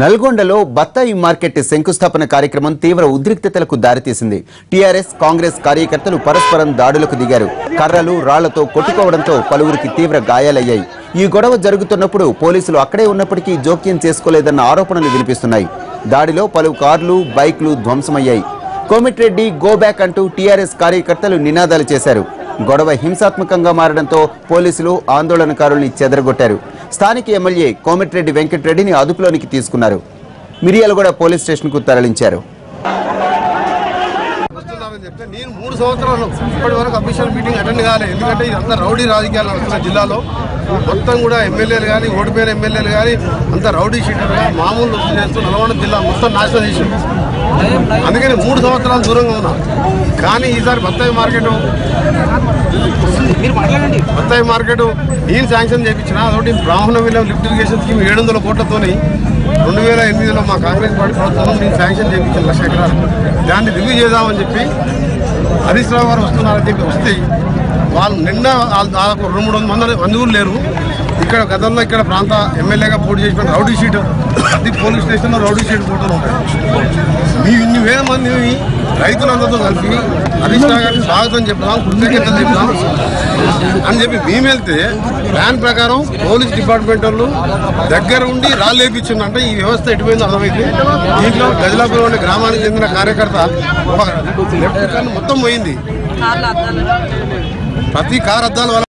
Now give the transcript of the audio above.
నల్గొండలో బత్తాయి మార్కెట్ శంకుస్థాపన కార్యక్రమం తీవ్ర ఉద్రిక్తతలకు దారితీసింది. టీఆర్ఎస్ కాంగ్రెస్ కార్యకర్తలు పరస్పరం దాడులకు దిగారు. కర్రలు రాళ్లతో కొట్టుకోవడంతో పలువురికి తీవ్ర గాయాలయ్యాయి. ఈ గొడవ జరుగుతున్నప్పుడు పోలీసులు అక్కడే ఉన్నప్పటికీ జోక్యం చేసుకోలేదన్న ఆరోపణలు వినిపిస్తున్నాయి. దాడిలో పలు కార్లు, బైక్లు ధ్వంసమయ్యాయి. కోమిటిరెడ్డి గో బ్యాక్ అంటూ టీఆర్ఎస్ కార్యకర్తలు నినాదాలు చేశారు. గొడవ హింసాత్మకంగా మారడంతో పోలీసులు ఆందోళనకారుల్ని చెదరగొట్టారు. స్థానిక ఎమ్మెల్యే కోమిటిరెడ్డి వెంకటరెడ్డిని అదుపులోనికి తీసుకున్నారు. మిర్యాలగూడ పోలీస్ స్టేషన్కు తరలించారు. నేను 3 సంవత్సరాలు ఇప్పటి వరకు అఫీషియల్ మీటింగ్ అటెండ్ కాలేదు. ఎందుకంటే ఇదంతా రౌడీ రాజకీయాలు నడుస్తున్న జిల్లాలో మొత్తం కూడా ఎమ్మెల్యేలు కానీ ఓడిపోయిన ఎమ్మెల్యేలు కానీ అంతా రౌడీ షీటర్గా మామూలు చేస్తూ నల్గొండ జిల్లా మొత్తం నాశనం చేసింది. అందుకని 3 సంవత్సరాలు దూరంగా ఉన్నా. కానీ ఈసారి బత్తాయి మార్కెట్ నేను శాంక్షన్ చేయించిన అదొకటి బ్రాహ్మణ విలువ లిఫ్ట్ ఇరిగేషన్ స్కీమ్ 700 కోట్లతోని 2008లో మా కాంగ్రెస్ పార్టీ ప్రభుత్వం నేను శాంక్షన్ చేయించిన 1,00,000 ఎకరాలు. దాన్ని రివ్యూ చేద్దామని చెప్పి హరీష్ రావు గారు వస్తున్నారని చెప్పి వస్తే వాళ్ళు నిన్న దాదాపు 200-300 మంది కూడా లేరు. ఇక్కడ గతంలో ఇక్కడ ప్రాంత ఎమ్మెల్యేగా పోటీ చేసిన రౌడీ షీట్ అది పోలీస్ స్టేషన్లో రౌడీ షీట్ ఫోటోలు ఉంటాయి. మేము ఇన్ని వేల మంది రైతులందరితో కలిపి హరీష్ రావు గారికి స్వాగతం చెప్తాం, కృతజ్ఞతలు చెప్తాం అని చెప్పి మేము వెళ్తే ప్లాన్ ప్రకారం పోలీస్ డిపార్ట్మెంట్ వాళ్ళు దగ్గర ఉండి రాళ్ళు వేయించిందంటే ఈ వ్యవస్థ ఎటుపోయిందో అర్థమైంది. దీంట్లో గజలాపురం అనే గ్రామానికి చెందిన కార్యకర్త లెఫ్ట్ కార్ మొత్తం పోయింది. ప్రతి కార్ అద్దాల వల్ల